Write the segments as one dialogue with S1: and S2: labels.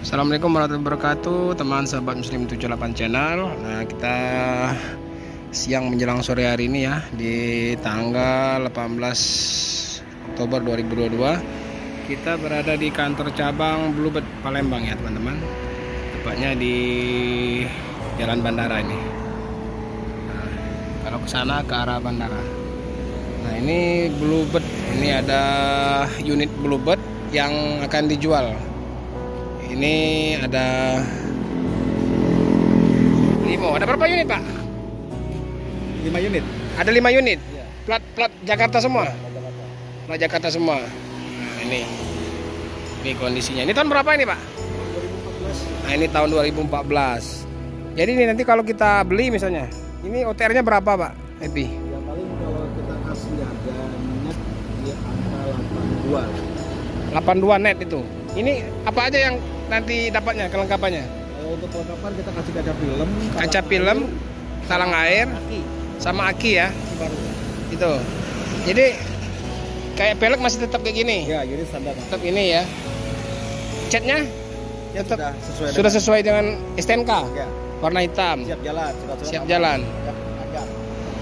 S1: Assalamualaikum warahmatullahi wabarakatuh, teman sahabat muslim 78 channel. Nah, kita siang menjelang sore hari ini ya, di tanggal 18 Oktober 2022. Kita berada di kantor cabang Bluebird Palembang ya teman-teman. Tepatnya di Jalan Bandara ini. Nah, kalau ke sana ke arah bandara. Nah, ini Bluebird, ini ada unit Bluebird yang akan dijual. Ini ada 5. Ada berapa unit, Pak?
S2: 5 unit.
S1: Ada 5 unit.
S2: Ya.
S1: Plat Jakarta semua.
S2: Jakarta.
S1: Plat Jakarta semua. Nah, ini kondisinya. Ini tahun berapa ini, Pak?
S2: 2014.
S1: Nah, ini tahun 2014. Jadi ini nanti kalau kita beli misalnya, ini OTR-nya berapa, Pak? Epi?
S2: Ya paling kalau kita kasih harganya di angka 82.
S1: 82 net itu. Ini apa aja yang nanti dapatnya kelengkapannya?
S2: Untuk kelengkapan kita kasih
S1: Kaca film, talang air,
S2: aki
S1: sama aki ya.
S2: baru.
S1: Itu. Jadi kayak pelek masih tetap kayak gini.
S2: Ya, unit standar.
S1: Tetap ini ya. Catnya
S2: Ya,
S1: tetap
S2: sudah
S1: sesuai dengan STNK.
S2: Ya,
S1: warna hitam.
S2: siap jalan,
S1: Siap jalan.
S2: Siap agak.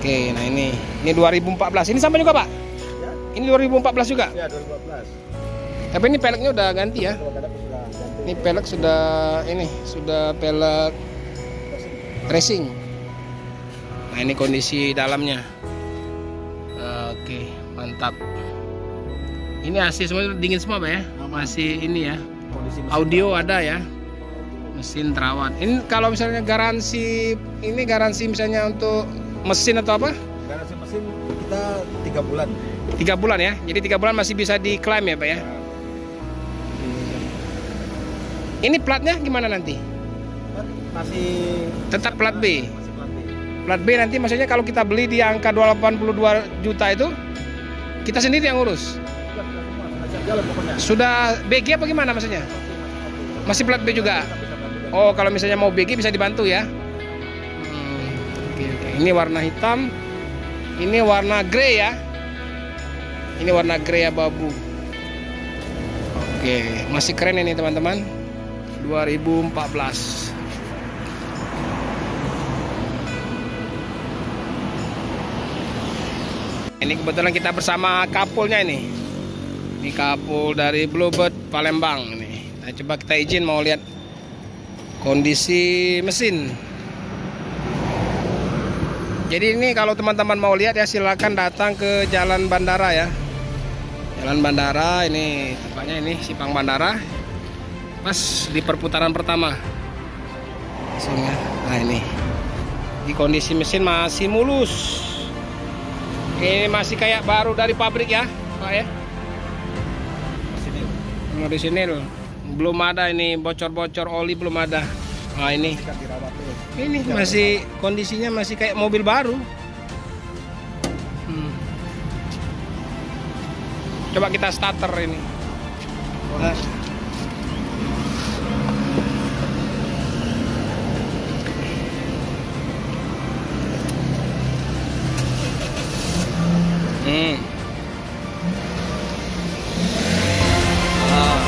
S1: Oke, nah ini 2014. Ini sama juga, Pak?
S2: Ya,
S1: Ini 2014 juga.
S2: ya 2014.
S1: Tapi ini peleknya udah ganti ya.
S2: Kalau ada sudah ganti.
S1: Ini pelek sudah pelek racing. Nah, ini kondisi dalamnya. Oke, mantap. Ini AC semua dingin semua, Pak ya? Masih ini ya.
S2: Kondisi mesin
S1: Audio ada ya. Mesin terawat. Ini kalau misalnya garansi misalnya untuk mesin atau apa?
S2: garansi mesin kita 3 bulan.
S1: 3 bulan ya. Jadi 3 bulan masih bisa diklaim ya, Pak ya. Ini platnya gimana nanti?
S2: Masih
S1: Tetap plat B.
S2: Masih plat B.
S1: Plat B nanti maksudnya kalau kita beli di angka 282 juta itu kita sendiri yang ngurus.
S2: Siap jalan pokoknya.
S1: Sudah BG apa gimana maksudnya? Masih plat B juga. Oh, kalau misalnya mau BG bisa dibantu ya. Oke. Ini warna hitam. Ini warna grey ya. Ini warna grey abu-abu. Oke, masih keren ini teman-teman. 2014. Ini kebetulan kita bersama kapulnya ini. Ini kapul dari Bluebird Palembang ini. Nah, coba kita izin mau lihat kondisi mesin. Jadi ini kalau teman-teman mau lihat ya silakan datang ke Jalan Bandara ya. Jalan Bandara ini tempatnya ini Simpang Bandara. Pas di perputaran pertama. Langsung ya. Nah, ini. Di kondisi mesin masih mulus. Ini masih kayak baru dari pabrik ya, Pak ya. Orisinil. Belum ada ini bocor-bocor oli, belum ada. Nah, ini. Ini masih kondisinya masih kayak mobil baru. Coba kita starter ini. Nah.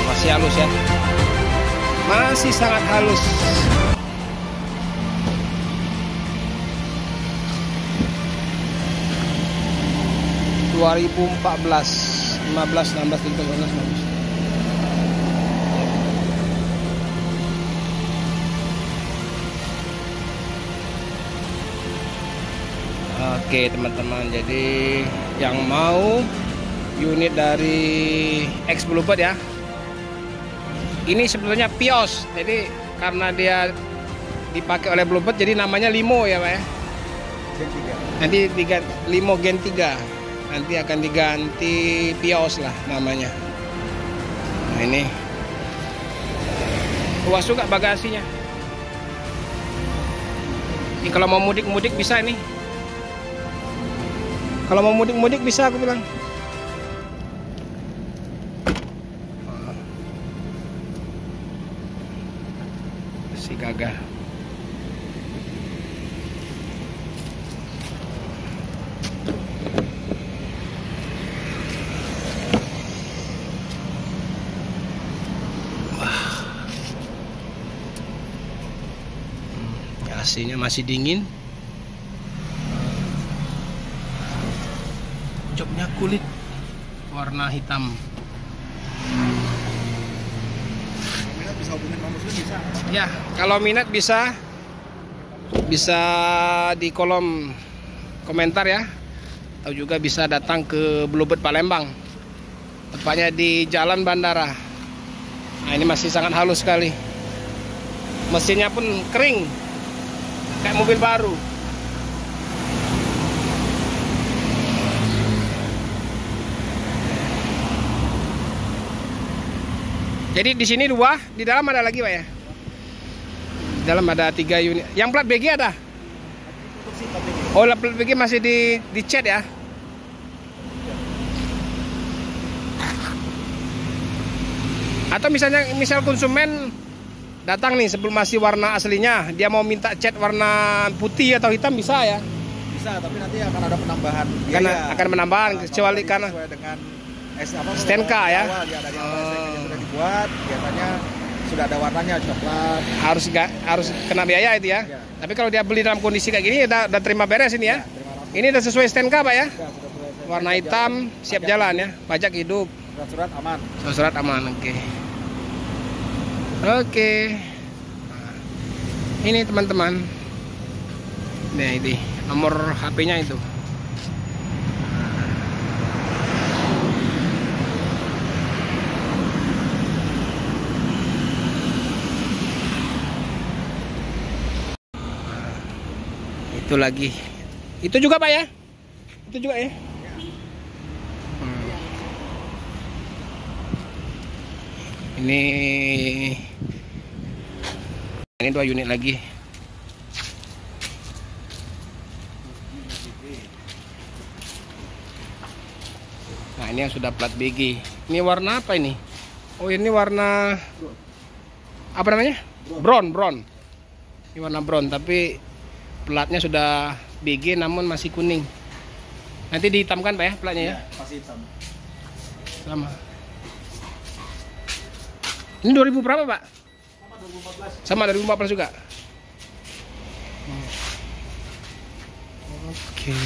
S1: Masih halus ya. Masih sangat halus. ...2014... ...15, 16, 17, 18, 19. Oke teman-teman, jadi yang mau unit dari X Bluebird ya, ini sebetulnya Pios. Jadi karena dia dipakai oleh Bluebird jadi namanya Limo ya, Pak ya.
S2: Gen 3.
S1: Nanti Limo Gen 3 nanti akan diganti Pios lah namanya. Nah, ini luas juga bagasinya. Ini kalau mau mudik-mudik bisa ini. Kalau mau mudik-mudik bisa aku bilang. Si gagah. AC-nya masih dingin. Joknya kulit warna hitam.
S2: Minat bisa hubungin Bang Muslim, bisa.
S1: Ya, kalau minat bisa di kolom komentar ya. Atau juga bisa datang ke Bluebird Palembang. Tepatnya di Jalan Bandara. Nah, ini masih sangat halus sekali. Mesinnya pun kering, kayak mobil baru. Jadi di sini 2, di dalam ada lagi Pak ya? Di dalam ada 3 unit. Yang plat BG ada? Oh, plat BG masih di cat ya? Atau misal konsumen datang nih sebelum masih warna aslinya, dia mau minta cat warna putih atau hitam bisa ya?
S2: Bisa, tapi nanti akan ada penambahan biaya.
S1: Karena akan menambahkan kecuali karena
S2: sesuai dengan
S1: STNK ya.
S2: Awal, dari awal STNK sudah dibuat, biasanya sudah ada warnanya coklat.
S1: Harus kena biaya itu ya.
S2: Ya.
S1: Tapi kalau dia beli dalam kondisi kayak gini udah terima beres ini ya. Ini udah sesuai STNK Pak ya. Warna hitam siap jalan ya. Pajak hidup.
S2: Surat aman.
S1: Surat aman, oke. Oke. Nah, ini teman-teman. Nah, ini nomor HP-nya itu. Itu lagi. Itu juga Pak ya? Itu juga ya? Ini 2 unit lagi. Nah, ini yang sudah plat BG. Ini warna apa ini? Oh, ini warna apa namanya? Brown. Ini warna brown, tapi platnya sudah BG namun masih kuning. Nanti dihitamkan Pak ya platnya ya?
S2: Masih hitam.
S1: Sama. Ini 2000 berapa Pak? Sama 2014 juga. Oke.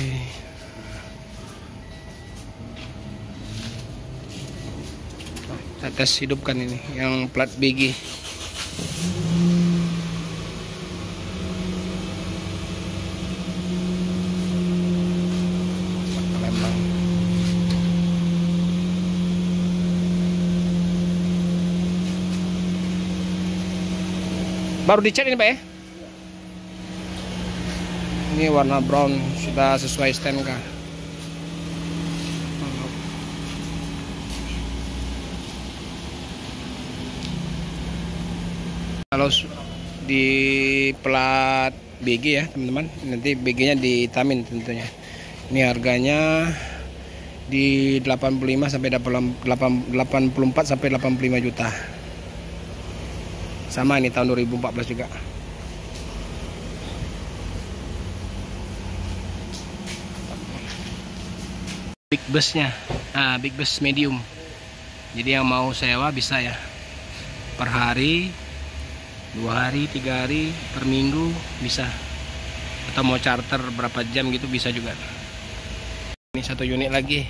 S1: Kita tes hidupkan ini yang plat BG. Baru dicat ini Pak ya? Ini warna brown, sudah sesuai STNK. Kalau di plat BG ya teman-teman, nanti BG-nya ditamin tentunya. Ini harganya di 85 sampai 84 sampai 85 juta. Sama ini tahun 2014 juga. Big busnya, big bus medium. Jadi yang mau sewa bisa ya. Per hari, 2 hari, 3 hari, per minggu bisa. Atau mau charter berapa jam gitu bisa juga. Ini 1 unit lagi.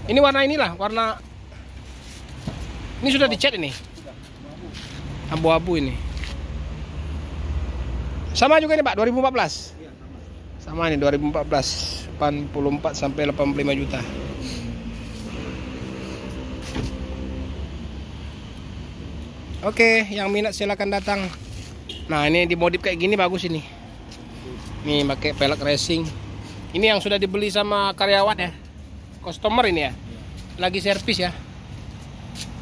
S1: Ini warna inilah, warna ini sudah dicat ini. Abu-abu ini. Sama juga nih Pak, 2014. Sama nih 2014, 84 sampai 85 juta. Oke, yang minat silakan datang. Nah, ini dimodif kayak gini bagus ini. Nih pakai pelek racing. Ini yang sudah dibeli sama karyawan ya. Customer ini ya, lagi servis ya.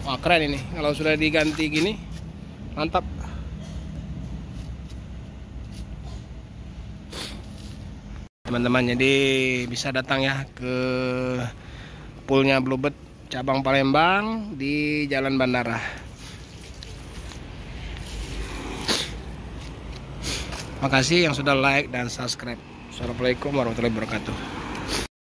S1: Wah, keren ini kalau sudah diganti gini, mantap. Teman-teman, jadi bisa datang ya ke poolnya Bluebird cabang Palembang di Jalan Bandara. Makasih yang sudah like dan subscribe. Assalamualaikum warahmatullahi wabarakatuh.